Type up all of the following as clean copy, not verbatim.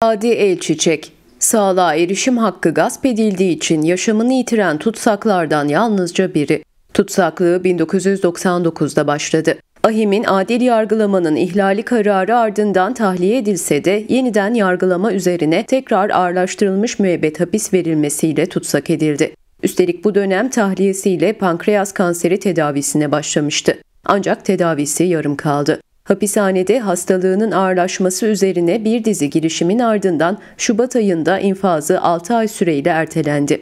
Adi Elçiçek, sağlığa erişim hakkı gasp edildiği için yaşamını yitiren tutsaklardan yalnızca biri. Tutsaklığı 1999'da başladı. AİHM'in adil yargılamanın ihlali kararı ardından tahliye edilse de yeniden yargılama üzerine tekrar ağırlaştırılmış müebbet hapis verilmesiyle tutsak edildi. Üstelik bu dönem tahliyesiyle pankreas kanseri tedavisine başlamıştı. Ancak tedavisi yarım kaldı. Hapishanede hastalığının ağırlaşması üzerine bir dizi girişimin ardından Şubat ayında infazı 6 ay süreyle ertelendi.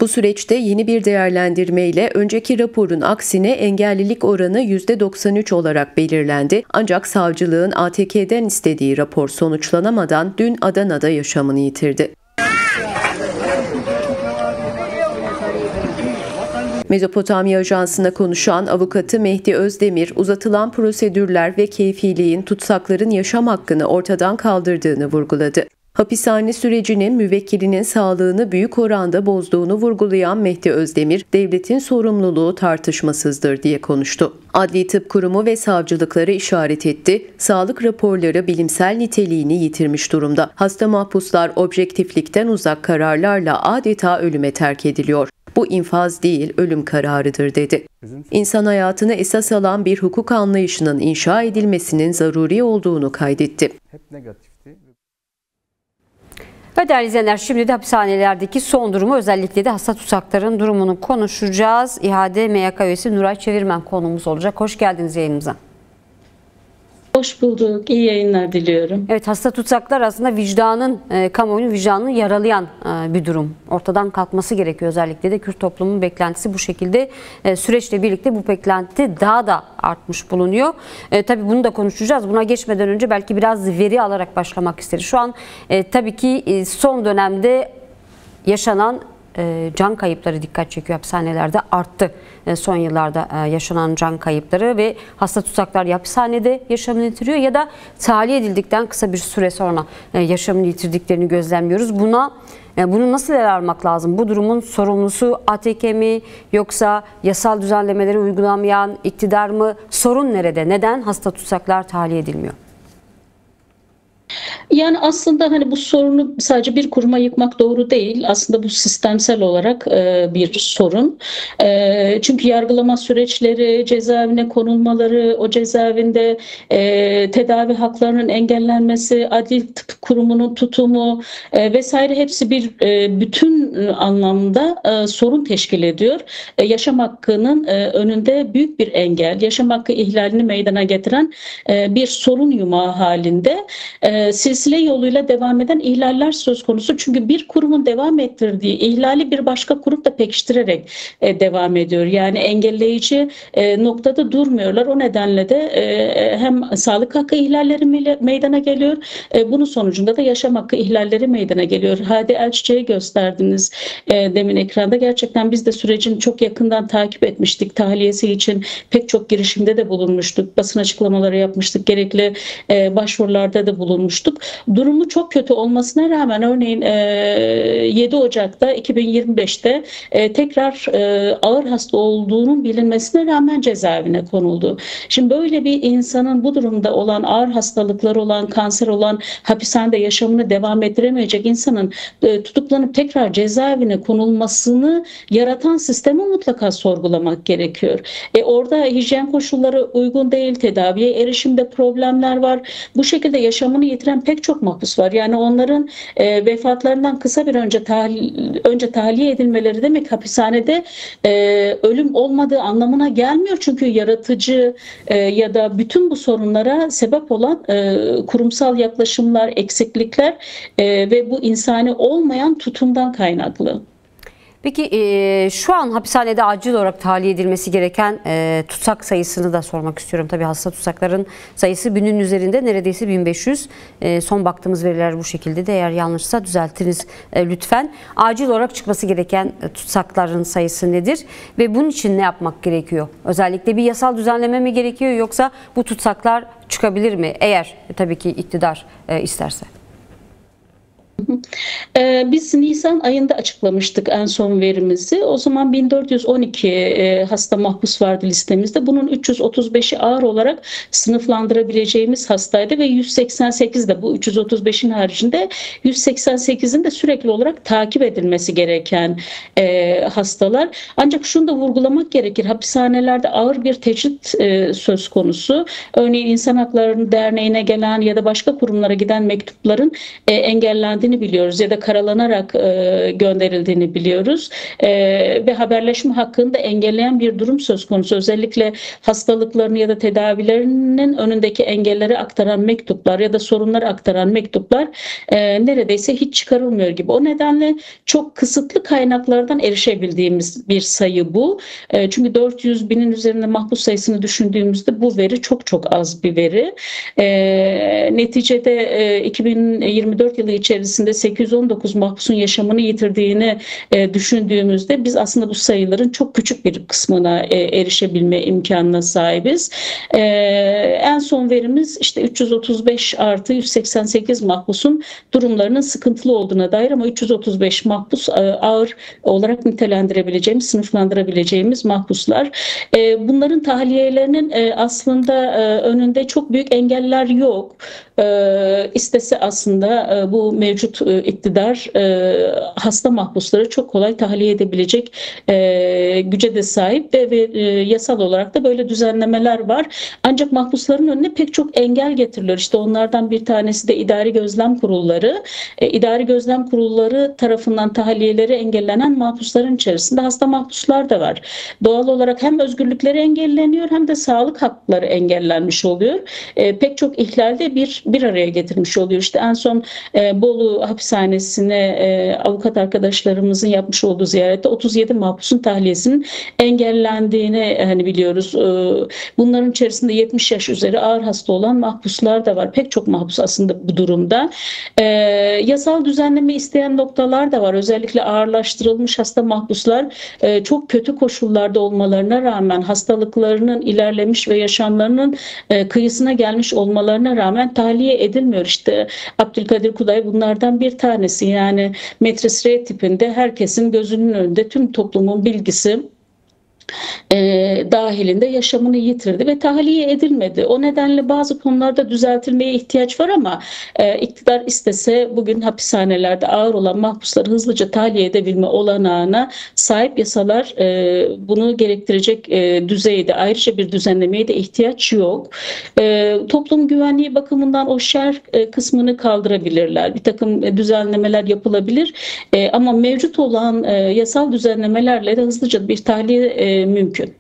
Bu süreçte yeni bir değerlendirmeyle önceki raporun aksine engellilik oranı %93 olarak belirlendi. Ancak savcılığın ATK'den istediği rapor sonuçlanamadan dün Adana'da yaşamını yitirdi. Mezopotamya Ajansı'na konuşan avukatı Mehdi Özdemir, uzatılan prosedürler ve keyfiliğin tutsakların yaşam hakkını ortadan kaldırdığını vurguladı. Hapishane sürecinin müvekkilinin sağlığını büyük oranda bozduğunu vurgulayan Mehdi Özdemir, devletin sorumluluğu tartışmasızdır diye konuştu. Adli Tıp Kurumu ve savcılıkları işaret etti. Sağlık raporları bilimsel niteliğini yitirmiş durumda. Hasta mahpuslar objektiflikten uzak kararlarla adeta ölüme terk ediliyor. Bu infaz değil, ölüm kararıdır dedi. İnsan hayatını esas alan bir hukuk anlayışının inşa edilmesinin zaruri olduğunu kaydetti. Hep negatifti. Ve değerli izleyenler, şimdi de hapishanelerdeki son durumu, özellikle de hasta tutsakların durumunu konuşacağız. İHA'de MYK üyesi Nuray Çevirmen konuğumuz olacak. Hoş geldiniz yayınımıza. Hoş bulduk. İyi yayınlar diliyorum. Evet, hasta tutsaklar aslında vicdanın, kamuoyunun vicdanını yaralayan bir durum. Ortadan kalkması gerekiyor. Özellikle de Kürt toplumunun beklentisi bu şekilde. Süreçle birlikte bu beklenti daha da artmış bulunuyor. Tabii bunu da konuşacağız. Buna geçmeden önce belki biraz veri alarak başlamak isteriz. Şu an tabii ki son dönemde yaşanan can kayıpları dikkat çekiyor. Hapishanelerde arttı son yıllarda yaşanan can kayıpları ve hasta tutsaklar ya hapishanede yaşamını yitiriyor ya da tahliye edildikten kısa bir süre sonra yaşamını yitirdiklerini gözlemliyoruz. Bunu nasıl ele almak lazım? Bu durumun sorumlusu ATK mi, yoksa yasal düzenlemeleri uygulamayan iktidar mı? Sorun nerede? Neden hasta tutsaklar tahliye edilmiyor? Yani aslında hani bu sorunu sadece bir kuruma yıkmak doğru değil. Aslında bu sistemsel olarak bir sorun. Çünkü yargılama süreçleri, cezaevine konulmaları, o cezaevinde tedavi haklarının engellenmesi, Adli Tıp Kurumu'nun tutumu vesaire hepsi bir bütün anlamda sorun teşkil ediyor. Yaşam hakkının önünde büyük bir engel, yaşam hakkı ihlalini meydana getiren bir sorun yumağı halinde silsile yoluyla devam eden ihlaller söz konusu. Çünkü bir kurumun devam ettirdiği ihlali bir başka kurum da pekiştirerek devam ediyor. Yani engelleyici noktada durmuyorlar. O nedenle de hem sağlık hakkı ihlalleri meydana geliyor. Bunun sonucunda da yaşam hakkı ihlalleri meydana geliyor. Hadi Elçiçek'i gösterdiniz demin ekranda. Gerçekten biz de sürecin çok yakından takip etmiştik. Tahliyesi için pek çok girişimde de bulunmuştuk. Basın açıklamaları yapmıştık. Gerekli başvurularda da bulunmuştuk. Durumu çok kötü olmasına rağmen örneğin 7 Ocak'ta 2025'te tekrar ağır hasta olduğunun bilinmesine rağmen cezaevine konuldu. Şimdi böyle bir insanın bu durumda olan, ağır hastalıkları olan, kanser olan, hapishanede yaşamını devam ettiremeyecek insanın tutuklanıp tekrar cezaevine konulmasını yaratan sistemi mutlaka sorgulamak gerekiyor. Orada hijyen koşulları uygun değil, tedaviye erişimde problemler var. Bu şekilde yaşamını yitiren pek çok mahpus var. Yani onların vefatlarından kısa bir önce tahliye edilmeleri demek hapishanede ölüm olmadığı anlamına gelmiyor. Çünkü yaratıcı ya da bütün bu sorunlara sebep olan kurumsal yaklaşımlar, eksiklikler ve bu insani olmayan tutumdan kaynaklı. Peki şu an hapishanede acil olarak tahliye edilmesi gereken tutsak sayısını da sormak istiyorum. Tabii hasta tutsakların sayısı 1000'in üzerinde, neredeyse 1500. Son baktığımız veriler bu şekilde de, eğer yanlışsa düzeltiniz lütfen. Acil olarak çıkması gereken tutsakların sayısı nedir? Ve bunun için ne yapmak gerekiyor? Özellikle bir yasal düzenleme mi gerekiyor, yoksa bu tutsaklar çıkabilir mi? Eğer tabii ki iktidar isterse. Biz Nisan ayında açıklamıştık en son verimizi. O zaman 1412 hasta mahpus vardı listemizde. Bunun 335'i ağır olarak sınıflandırabileceğimiz hastaydı ve 188 de bu 335'in haricinde 188'in de sürekli olarak takip edilmesi gereken hastalar. Ancak şunu da vurgulamak gerekir. Hapishanelerde ağır bir tecrit söz konusu. Örneğin İnsan Hakları Derneği'ne gelen ya da başka kurumlara giden mektupların engellendiğini biliyoruz ya da karalanarak gönderildiğini biliyoruz. Ve haberleşme hakkını da engelleyen bir durum söz konusu. Özellikle hastalıklarını ya da tedavilerinin önündeki engelleri aktaran mektuplar ya da sorunları aktaran mektuplar neredeyse hiç çıkarılmıyor gibi. O nedenle çok kısıtlı kaynaklardan erişebildiğimiz bir sayı bu. Çünkü 400 binin üzerinde mahpus sayısını düşündüğümüzde bu veri çok çok az bir veri. Neticede 2024 yılı içerisinde 819 mahpusun yaşamını yitirdiğini düşündüğümüzde biz aslında bu sayıların çok küçük bir kısmına erişebilme imkanına sahibiz. En son verimiz işte 335 artı 188 mahpusun durumlarının sıkıntılı olduğuna dair ama 335 mahpus ağır olarak nitelendirebileceğimiz, sınıflandırabileceğimiz mahpuslar. Bunların tahliyelerinin aslında önünde çok büyük engeller yok. İstese aslında bu mevcut iktidar hasta mahpusları çok kolay tahliye edebilecek güce de sahip ve yasal olarak da böyle düzenlemeler var. Ancak mahpusların önüne pek çok engel getiriliyor. İşte onlardan bir tanesi de idari gözlem kurulları. İdari gözlem kurulları tarafından tahliyeleri engellenen mahpusların içerisinde hasta mahpuslar da var. Doğal olarak hem özgürlükleri engelleniyor hem de sağlık hakları engellenmiş oluyor. Pek çok ihlalde bir araya getirmiş oluyor. İşte en son Bolu hapishanesine avukat arkadaşlarımızın yapmış olduğu ziyarette 37 mahpusun tahliyesinin engellendiğini hani biliyoruz. Bunların içerisinde 70 yaş üzeri ağır hasta olan mahpuslar da var. Pek çok mahpus aslında bu durumda. Yasal düzenleme isteyen noktalar da var. Özellikle ağırlaştırılmış hasta mahpuslar çok kötü koşullarda olmalarına rağmen hastalıklarının ilerlemiş ve yaşamlarının kıyısına gelmiş olmalarına rağmen tahliye edilmiyor. İşte Abdülkadir Kuday bunlardan bir tanesi. Yani Metris R tipinde herkesin gözünün önünde tüm toplumun bilgisi dahilinde yaşamını yitirdi ve tahliye edilmedi. O nedenle bazı konularda düzeltilmeye ihtiyaç var ama iktidar istese bugün hapishanelerde ağır olan mahpusları hızlıca tahliye edebilme olanağına sahip yasalar bunu gerektirecek düzeyde ayrıca bir düzenlemeye de ihtiyaç yok. Toplum güvenliği bakımından o şer kısmını kaldırabilirler. Bir takım düzenlemeler yapılabilir ama mevcut olan yasal düzenlemelerle de hızlıca bir tahliye mümkün.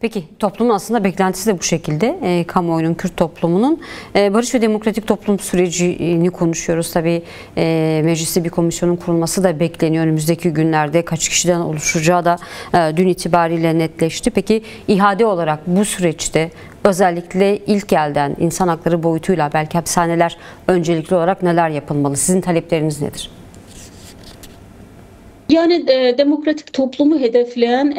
Peki toplumun aslında beklentisi de bu şekilde. Kamuoyunun, Kürt toplumunun barış ve demokratik toplum sürecini konuşuyoruz. Tabii mecliste bir komisyonun kurulması da bekleniyor önümüzdeki günlerde. Kaç kişiden oluşacağı da dün itibariyle netleşti. Peki ihade olarak bu süreçte özellikle ilk elden insan hakları boyutuyla belki hapishaneler öncelikli olarak neler yapılmalı? Sizin talepleriniz nedir? Yani demokratik toplumu hedefleyen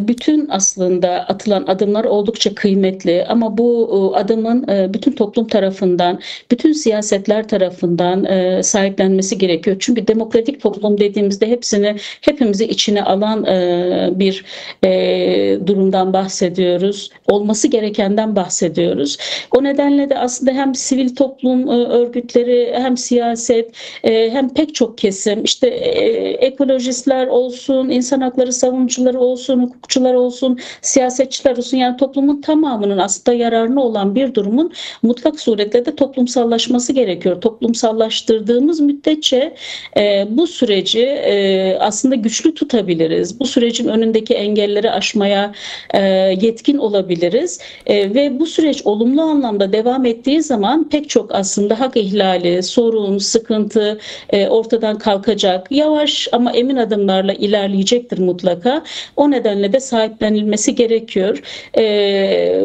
bütün aslında atılan adımlar oldukça kıymetli ama bu adımın bütün toplum tarafından, bütün siyasetler tarafından sahiplenmesi gerekiyor. Çünkü demokratik toplum dediğimizde hepimizi içine alan bir durumdan bahsediyoruz. Olması gerekenden bahsediyoruz. O nedenle de aslında hem sivil toplum örgütleri hem siyaset hem pek çok kesim işte ekolojist olsun, insan hakları savunucuları olsun, hukukçular olsun, siyasetçiler olsun yani toplumun tamamının aslında yararına olan bir durumun mutlak suretle de toplumsallaşması gerekiyor. Toplumsallaştırdığımız müddetçe bu süreci aslında güçlü tutabiliriz. Bu sürecin önündeki engelleri aşmaya yetkin olabiliriz ve bu süreç olumlu anlamda devam ettiği zaman pek çok aslında hak ihlali, sorun, sıkıntı ortadan kalkacak. Yavaş ama emin adımlarla ilerleyecektir mutlaka. O nedenle de sahiplenilmesi gerekiyor.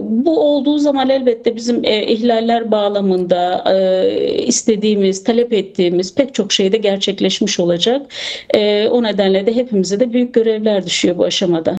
Bu olduğu zaman elbette bizim ihlaller bağlamında istediğimiz, talep ettiğimiz pek çok şey de gerçekleşmiş olacak. O nedenle de hepimize de büyük görevler düşüyor bu aşamada.